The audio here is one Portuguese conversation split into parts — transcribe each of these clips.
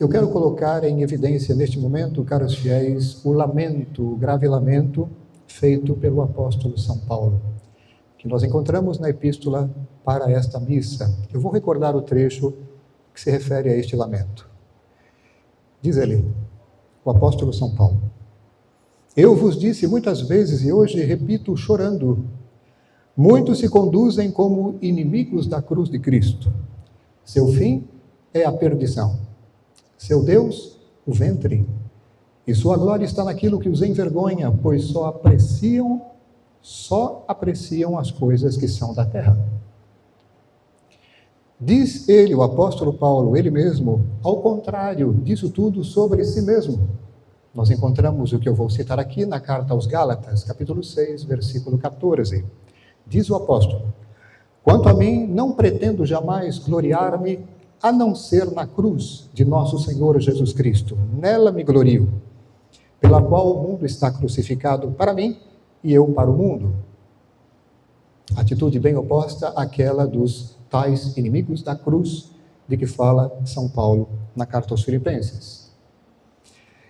Eu quero colocar em evidência neste momento, caros fiéis, o grave lamento feito pelo apóstolo São Paulo, que nós encontramos na epístola para esta missa. Eu vou recordar o trecho que se refere a este lamento. Diz ele, o apóstolo São Paulo: eu vos disse muitas vezes e hoje repito chorando, muitos se conduzem como inimigos da cruz de Cristo. Seu fim é a perdição. Seu Deus, o ventre. E sua glória está naquilo que os envergonha, pois só apreciam as coisas que são da terra. Diz ele, o apóstolo Paulo, ele mesmo, ao contrário disso tudo sobre si mesmo. Nós encontramos o que eu vou citar aqui na carta aos Gálatas, capítulo 6, versículo 14. Diz o apóstolo: quanto a mim, não pretendo jamais gloriar-me, a não ser na cruz de nosso Senhor Jesus Cristo. Nela me glorio, pela qual o mundo está crucificado para mim e eu para o mundo. Atitude bem oposta àquela dos tais inimigos da cruz de que fala São Paulo na carta aos Filipenses.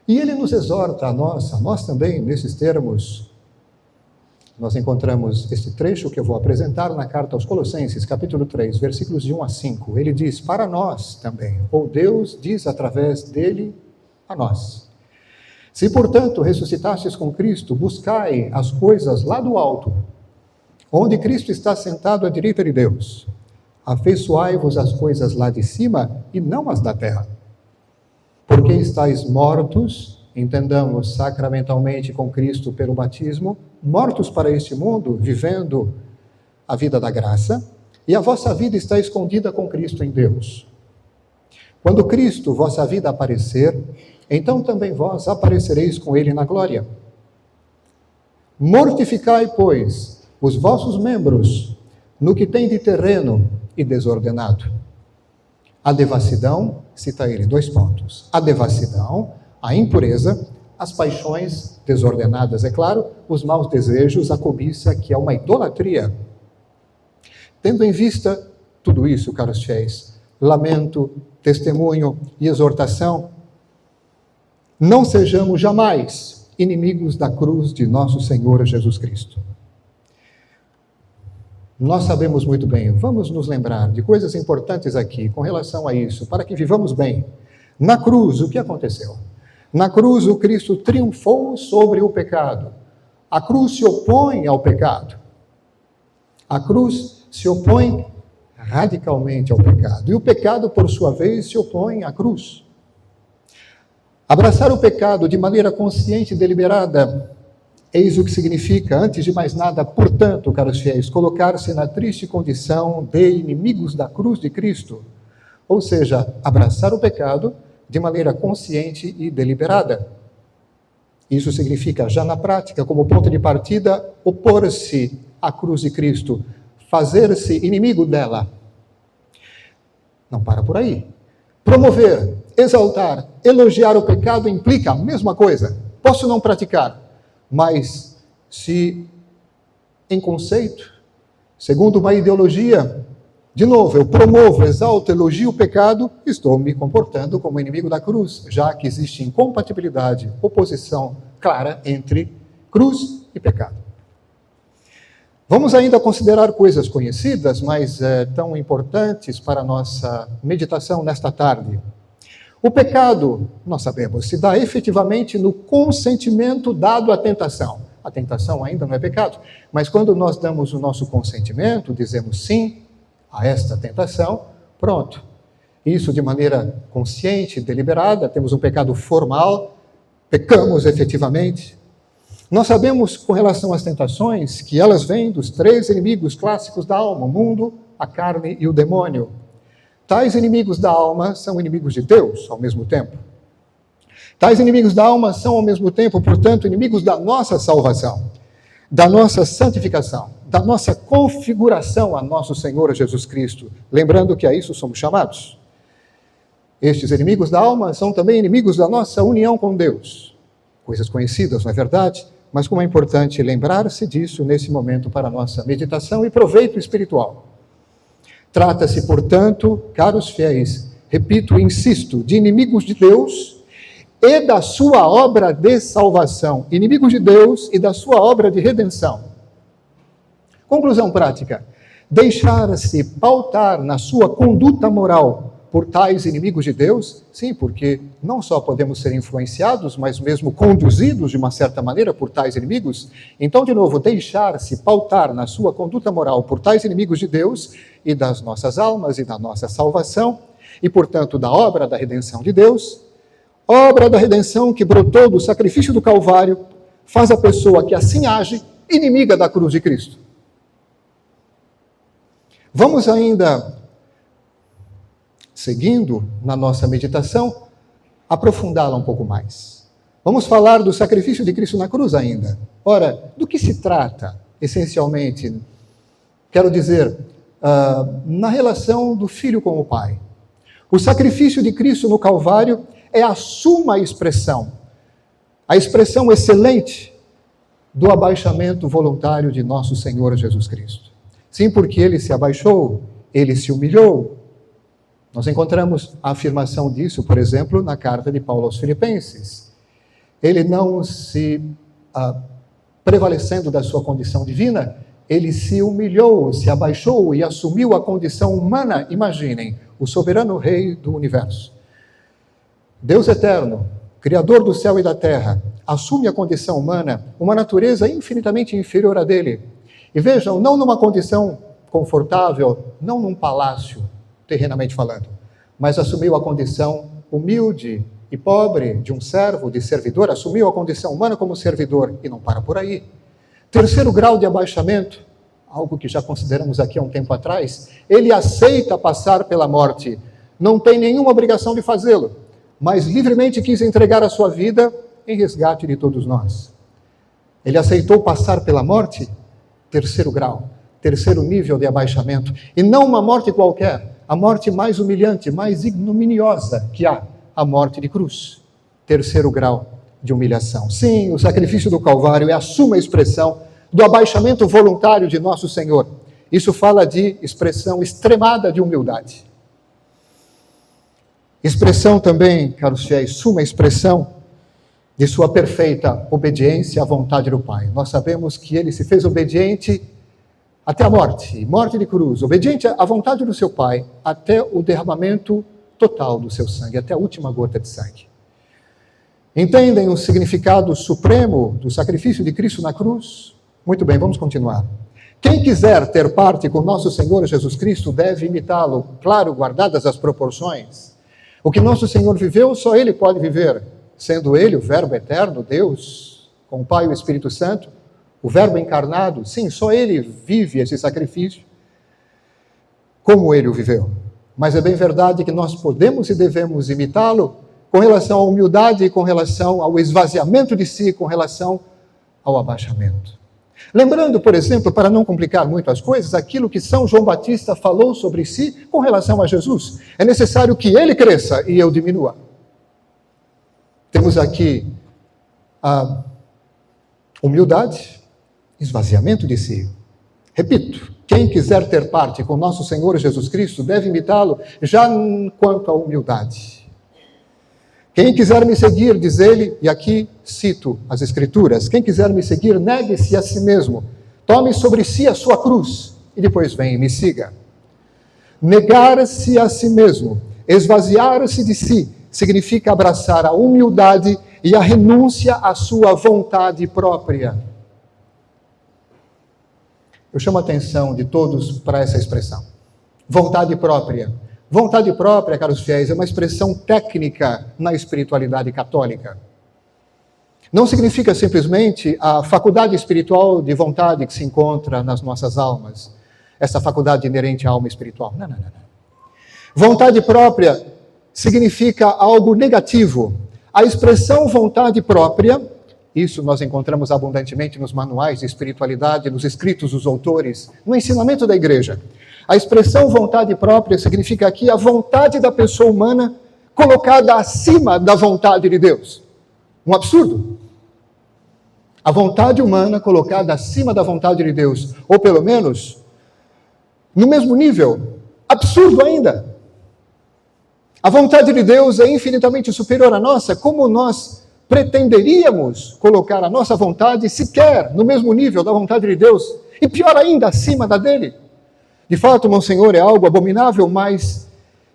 E ele nos exorta a nós também, nesses termos. Nós encontramos este trecho que eu vou apresentar na carta aos Colossenses, capítulo 3, versículos de 1 a 5. Ele diz, para nós também, ou Deus diz através dele a nós: se, portanto, ressuscitastes com Cristo, buscai as coisas lá do alto, onde Cristo está sentado à direita de Deus. Afeiçoai-vos as coisas lá de cima e não as da terra. Porque estáis mortos, entendamos sacramentalmente com Cristo pelo batismo, mortos para este mundo, vivendo a vida da graça, e a vossa vida está escondida com Cristo em Deus. Quando Cristo, vossa vida, aparecer, então também vós aparecereis com ele na glória. Mortificai, pois, os vossos membros no que tem de terreno e desordenado. A devassidão, cita ele, 2 pontos. A devassidão, a impureza, as paixões desordenadas, é claro, os maus desejos, a cobiça, que é uma idolatria. Tendo em vista tudo isso, caros fiéis, lamento, testemunho e exortação, não sejamos jamais inimigos da cruz de nosso Senhor Jesus Cristo. Nós sabemos muito bem, vamos nos lembrar de coisas importantes aqui com relação a isso, para que vivamos bem. Na cruz, o que aconteceu? Na cruz, o Cristo triunfou sobre o pecado. A cruz se opõe ao pecado. A cruz se opõe radicalmente ao pecado. E o pecado, por sua vez, se opõe à cruz. Abraçar o pecado de maneira consciente e deliberada, eis o que significa, antes de mais nada, portanto, caros fiéis, colocar-se na triste condição de inimigos da cruz de Cristo. Ou seja, abraçar o pecado de maneira consciente e deliberada. Isso significa, já na prática, como ponto de partida, opor-se à cruz de Cristo, fazer-se inimigo dela. Não para por aí. Promover, exaltar, elogiar o pecado implica a mesma coisa. Posso não praticar, mas se em conceito, segundo uma ideologia, de novo, eu promovo, exalto, elogio o pecado, estou me comportando como inimigo da cruz, já que existe incompatibilidade, oposição clara entre cruz e pecado. Vamos ainda considerar coisas conhecidas, mas tão importantes para a nossa meditação nesta tarde. O pecado, nós sabemos, se dá efetivamente no consentimento dado à tentação. A tentação ainda não é pecado, mas quando nós damos o nosso consentimento, dizemos sim a esta tentação, pronto. Isso de maneira consciente, deliberada, temos um pecado formal, pecamos efetivamente. Nós sabemos, com relação às tentações, que elas vêm dos 3 inimigos clássicos da alma, o mundo, a carne e o demônio. Tais inimigos da alma são inimigos de Deus, ao mesmo tempo. Tais inimigos da alma são, ao mesmo tempo, portanto, inimigos da nossa salvação, da nossa santificação, da nossa configuração a nosso Senhor Jesus Cristo, lembrando que a isso somos chamados. Estes inimigos da alma são também inimigos da nossa união com Deus. Coisas conhecidas, não é verdade? Mas como é importante lembrar-se disso nesse momento para a nossa meditação e proveito espiritual. Trata-se, portanto, caros fiéis, repito e insisto, de inimigos de Deus e da sua obra de salvação. Inimigos de Deus e da sua obra de redenção. Conclusão prática. Deixar-se pautar na sua conduta moral por tais inimigos de Deus, sim, porque não só podemos ser influenciados, mas mesmo conduzidos de uma certa maneira por tais inimigos. Então, de novo, deixar-se pautar na sua conduta moral por tais inimigos de Deus e das nossas almas e da nossa salvação, e, portanto, da obra da redenção de Deus, obra da redenção que brotou do sacrifício do Calvário, faz a pessoa que assim age inimiga da cruz de Cristo. Vamos ainda, seguindo na nossa meditação, aprofundá-la um pouco mais. Vamos falar do sacrifício de Cristo na cruz ainda. Ora, do que se trata, essencialmente? Quero dizer, na relação do Filho com o Pai. O sacrifício de Cristo no Calvário é a suma expressão, a expressão excelente do abaixamento voluntário de nosso Senhor Jesus Cristo. Sim, porque ele se abaixou, ele se humilhou. Nós encontramos a afirmação disso, por exemplo, na carta de Paulo aos Filipenses. Ele não se prevalecendo da sua condição divina, ele se humilhou, se abaixou e assumiu a condição humana. Imaginem, o soberano rei do universo. Deus eterno, Criador do céu e da terra, assume a condição humana, uma natureza infinitamente inferior à dele. E vejam, não numa condição confortável, não num palácio, terrenamente falando, mas assumiu a condição humilde e pobre de um servo, de servidor, assumiu a condição humana como servidor, e não para por aí. Terceiro grau de abaixamento, algo que já consideramos aqui há um tempo atrás, ele aceita passar pela morte, não tem nenhuma obrigação de fazê-lo, mas livremente quis entregar a sua vida em resgate de todos nós. Ele aceitou passar pela morte, terceiro grau, terceiro nível de abaixamento, e não uma morte qualquer, a morte mais humilhante, mais ignominiosa que há, a morte de cruz, terceiro grau de humilhação. Sim, o sacrifício do Calvário é a suma expressão do abaixamento voluntário de nosso Senhor. Isso fala de expressão extremada de humildade. Expressão também, caros fiéis, suma expressão de sua perfeita obediência à vontade do Pai. Nós sabemos que ele se fez obediente até a morte, morte de cruz, obediente à vontade do seu Pai, até o derramamento total do seu sangue, até a última gota de sangue. Entendem o significado supremo do sacrifício de Cristo na cruz? Muito bem, vamos continuar. Quem quiser ter parte com nosso Senhor Jesus Cristo deve imitá-lo, claro, guardadas as proporções. O que nosso Senhor viveu, só ele pode viver, sendo ele o Verbo eterno, Deus, com o Pai e o Espírito Santo, o Verbo encarnado. Sim, só ele vive esse sacrifício, como ele o viveu. Mas é bem verdade que nós podemos e devemos imitá-lo com relação à humildade, com relação ao esvaziamento de si, com relação ao abaixamento. Lembrando, por exemplo, para não complicar muito as coisas, aquilo que São João Batista falou sobre si com relação a Jesus. É necessário que ele cresça e eu diminua. Temos aqui a humildade, esvaziamento de si. Repito, quem quiser ter parte com nosso Senhor Jesus Cristo deve imitá-lo já quanto à humildade. Quem quiser me seguir, diz ele, e aqui cito as Escrituras, quem quiser me seguir, negue-se a si mesmo, tome sobre si a sua cruz e depois venha e me siga. Negar-se a si mesmo, esvaziar-se de si, significa abraçar a humildade e a renúncia à sua vontade própria. Eu chamo a atenção de todos para essa expressão. Vontade própria. Vontade própria, caros fiéis, é uma expressão técnica na espiritualidade católica. Não significa simplesmente a faculdade espiritual de vontade que se encontra nas nossas almas, essa faculdade inerente à alma espiritual. Não. Vontade própria significa algo negativo. A expressão vontade própria, isso nós encontramos abundantemente nos manuais de espiritualidade, nos escritos dos autores, no ensinamento da igreja. A expressão vontade própria significa aqui a vontade da pessoa humana colocada acima da vontade de Deus. Um absurdo. A vontade humana colocada acima da vontade de Deus, ou pelo menos no mesmo nível. Absurdo ainda. A vontade de Deus é infinitamente superior à nossa. Como nós pretenderíamos colocar a nossa vontade sequer no mesmo nível da vontade de Deus? E pior ainda, acima da dele? De fato, Monsenhor, é algo abominável, mas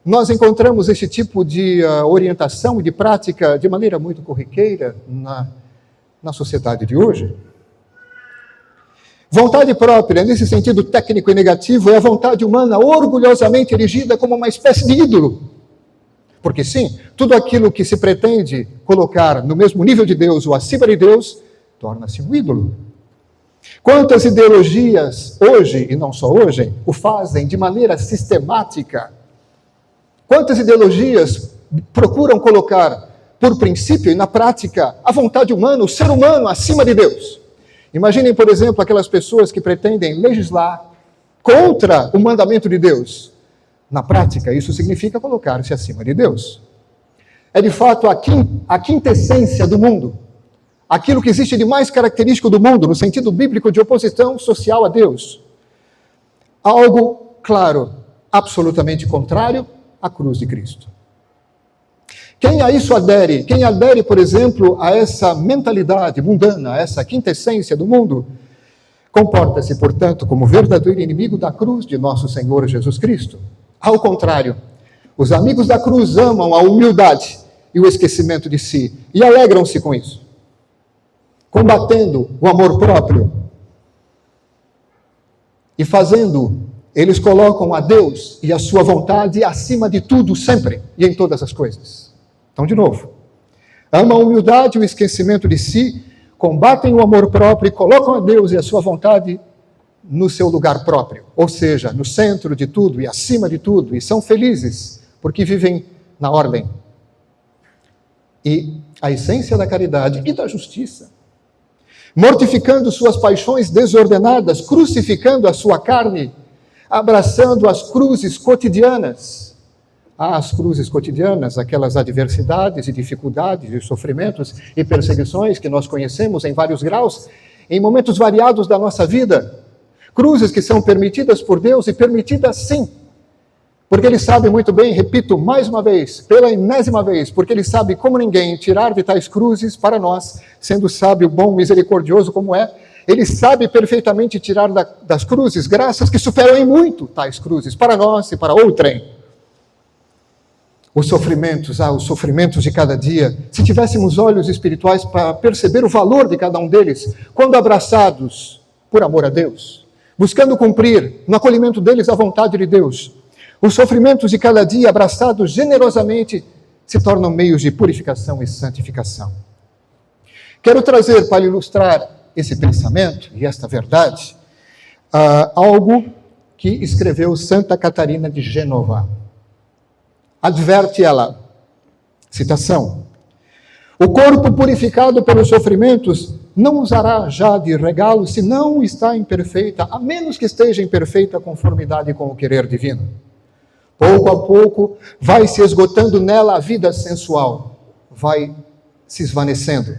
nós encontramos esse tipo de orientação e de prática de maneira muito corriqueira na sociedade de hoje. Vontade própria, nesse sentido técnico e negativo, é a vontade humana orgulhosamente erigida como uma espécie de ídolo. Porque sim, tudo aquilo que se pretende colocar no mesmo nível de Deus ou acima de Deus, torna-se um ídolo. Quantas ideologias hoje, e não só hoje, o fazem de maneira sistemática? Quantas ideologias procuram colocar, por princípio e na prática, a vontade humana, o ser humano, acima de Deus? Imaginem, por exemplo, aquelas pessoas que pretendem legislar contra o mandamento de Deus. Na prática, isso significa colocar-se acima de Deus. É, de fato, a quintessência do mundo. Aquilo que existe de mais característico do mundo, no sentido bíblico de oposição social a Deus. Algo, claro, absolutamente contrário à cruz de Cristo. Quem a isso adere, quem adere, por exemplo, a essa mentalidade mundana, a essa quintessência do mundo, comporta-se, portanto, como verdadeiro inimigo da cruz de nosso Senhor Jesus Cristo. Ao contrário, os amigos da cruz amam a humildade e o esquecimento de si e alegram-se com isso, combatendo o amor próprio e fazendo, eles colocam a Deus e a sua vontade acima de tudo, sempre e em todas as coisas. Então, de novo, amam a humildade e o esquecimento de si, combatem o amor próprio e colocam a Deus e a sua vontade no seu lugar próprio, ou seja, no centro de tudo e acima de tudo, e são felizes porque vivem na ordem. E a essência da caridade e da justiça, mortificando suas paixões desordenadas, crucificando a sua carne, abraçando as cruzes cotidianas. As cruzes cotidianas, aquelas adversidades e dificuldades e sofrimentos e perseguições que nós conhecemos em vários graus, em momentos variados da nossa vida. Cruzes que são permitidas por Deus e permitidas sim, porque Ele sabe muito bem, repito mais uma vez, pela enésima vez, porque Ele sabe como ninguém tirar de tais cruzes para nós, sendo sábio, bom, misericordioso como é, Ele sabe perfeitamente tirar das cruzes graças que superam em muito tais cruzes, para nós e para outrem. Os sofrimentos de cada dia, se tivéssemos olhos espirituais para perceber o valor de cada um deles, quando abraçados por amor a Deus, buscando cumprir no acolhimento deles a vontade de Deus, os sofrimentos de cada dia abraçados generosamente se tornam meios de purificação e santificação. Quero trazer para ilustrar esse pensamento e esta verdade, algo que escreveu Santa Catarina de Gênova. Adverte ela, citação, o corpo purificado pelos sofrimentos não usará já de regalo se não está em perfeita, a menos que esteja em perfeita conformidade com o querer divino. Pouco a pouco vai se esgotando nela a vida sensual, vai se esvanecendo.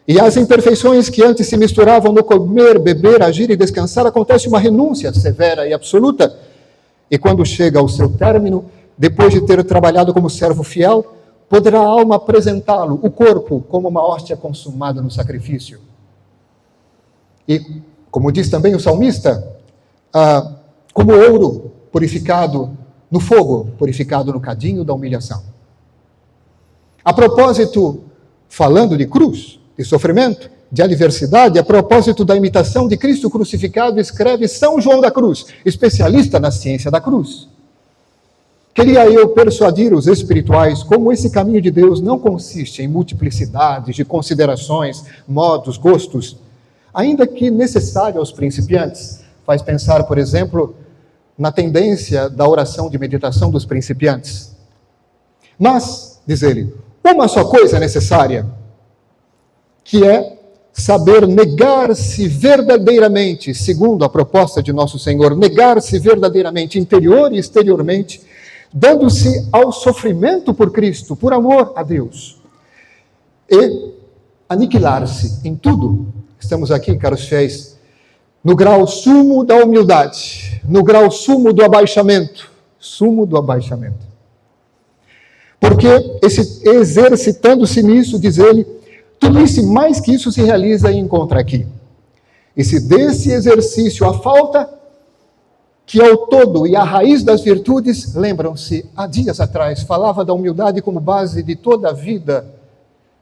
E as imperfeições que antes se misturavam no comer, beber, agir e descansar, acontece uma renúncia severa e absoluta. E quando chega ao seu término, depois de ter trabalhado como servo fiel, poderá a alma apresentá-lo, o corpo, como uma hóstia consumada no sacrifício. E, como diz também o salmista, como ouro purificado no fogo, purificado no cadinho da humilhação. A propósito, falando de cruz, de sofrimento, de adversidade, a propósito da imitação de Cristo crucificado, escreve São João da Cruz, especialista na ciência da cruz. Queria eu persuadir os espirituais como esse caminho de Deus não consiste em multiplicidades de considerações, modos, gostos, ainda que necessário aos principiantes. Faz pensar, por exemplo, na tendência da oração de meditação dos principiantes. Mas, diz ele, uma só coisa é necessária, que é saber negar-se verdadeiramente, segundo a proposta de nosso Senhor, negar-se verdadeiramente, interior e exteriormente, dando-se ao sofrimento por Cristo, por amor a Deus, e aniquilar-se em tudo. Estamos aqui, caros fiéis, no grau sumo da humildade, no grau sumo do abaixamento, Porque exercitando-se nisso, diz ele, tudo isso e mais que isso se realiza e encontra aqui. E se desse exercício a falta, que é o todo e a raiz das virtudes, lembram-se, há dias atrás, falava da humildade como base de toda a vida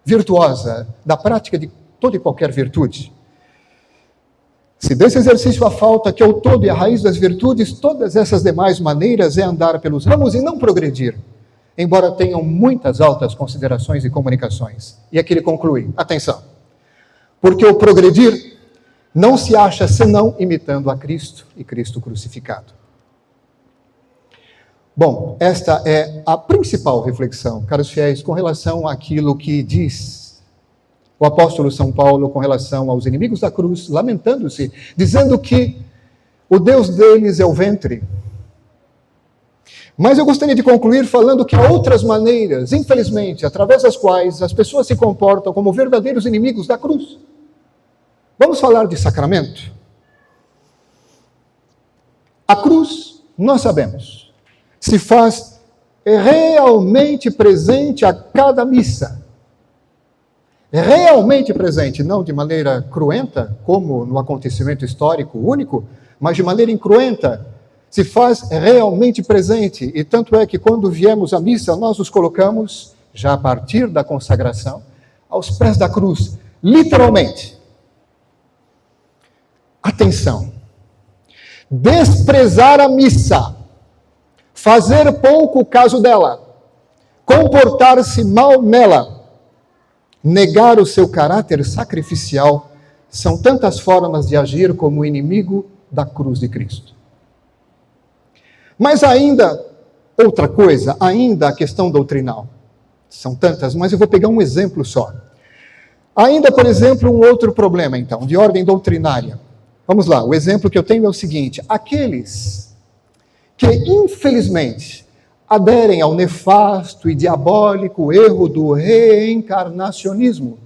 virtuosa, da prática de toda e qualquer virtude. Se desse exercício a falta, que é o todo e a raiz das virtudes, todas essas demais maneiras é andar pelos ramos e não progredir, embora tenham muitas altas considerações e comunicações. E aqui ele conclui, atenção, porque o progredir não se acha senão imitando a Cristo e Cristo crucificado. Bom, esta é a principal reflexão, caros fiéis, com relação àquilo que diz o apóstolo São Paulo com relação aos inimigos da cruz, lamentando-se, dizendo que o Deus deles é o ventre. Mas eu gostaria de concluir falando que há outras maneiras, infelizmente, através das quais as pessoas se comportam como verdadeiros inimigos da cruz. Vamos falar de sacramento? A cruz, nós sabemos, se faz realmente presente a cada missa. Realmente presente, não de maneira cruenta, como no acontecimento histórico único, mas de maneira incruenta, se faz realmente presente. E tanto é que quando viemos à missa, nós nos colocamos, já a partir da consagração, aos pés da cruz, literalmente. Atenção! Desprezar a missa, fazer pouco caso dela, comportar-se mal nela, negar o seu caráter sacrificial, são tantas formas de agir como inimigo da cruz de Cristo. Mas ainda, outra coisa, ainda a questão doutrinal. São tantas, mas eu vou pegar um exemplo só. Ainda, por exemplo, um outro problema, então, de ordem doutrinária. Vamos lá, o exemplo que eu tenho é o seguinte: aqueles que, infelizmente, aderem ao nefasto e diabólico erro do reencarnacionismo,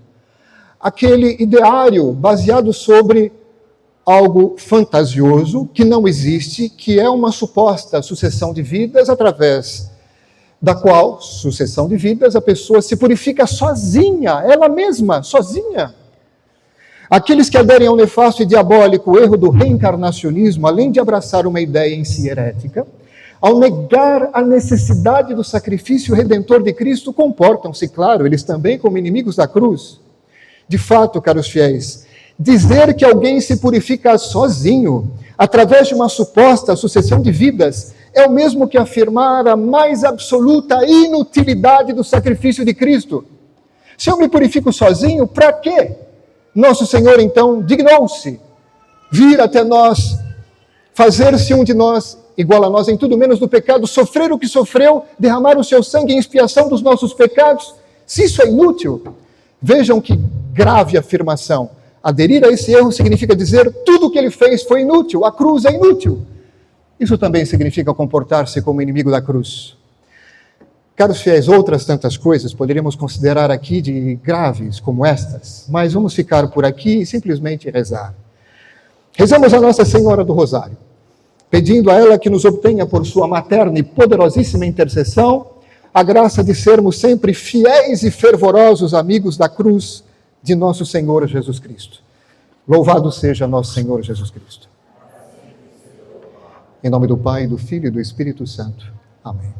aquele ideário baseado sobre algo fantasioso, que não existe, que é uma suposta sucessão de vidas, através da qual, sucessão de vidas, a pessoa se purifica sozinha, ela mesma, sozinha. Aqueles que aderem ao nefasto e diabólico erro do reencarnacionismo, além de abraçar uma ideia em si herética, ao negar a necessidade do sacrifício redentor de Cristo, comportam-se, claro, eles também como inimigos da cruz. De fato, caros fiéis, dizer que alguém se purifica sozinho, através de uma suposta sucessão de vidas, é o mesmo que afirmar a mais absoluta inutilidade do sacrifício de Cristo. Se eu me purifico sozinho, para quê? Nosso Senhor, então, dignou-se vir até nós, fazer-se um de nós, igual a nós em tudo menos do pecado, sofrer o que sofreu, derramar o seu sangue em expiação dos nossos pecados. Se isso é inútil, vejam que grave afirmação. Aderir a esse erro significa dizer tudo o que ele fez foi inútil, a cruz é inútil. Isso também significa comportar-se como inimigo da cruz. Caros fiéis, outras tantas coisas poderíamos considerar aqui de graves como estas, mas vamos ficar por aqui e simplesmente rezar. Rezamos a Nossa Senhora do Rosário, pedindo a ela que nos obtenha por sua materna e poderosíssima intercessão a graça de sermos sempre fiéis e fervorosos amigos da cruz de nosso Senhor Jesus Cristo. Louvado seja nosso Senhor Jesus Cristo. Em nome do Pai, do Filho e do Espírito Santo. Amém.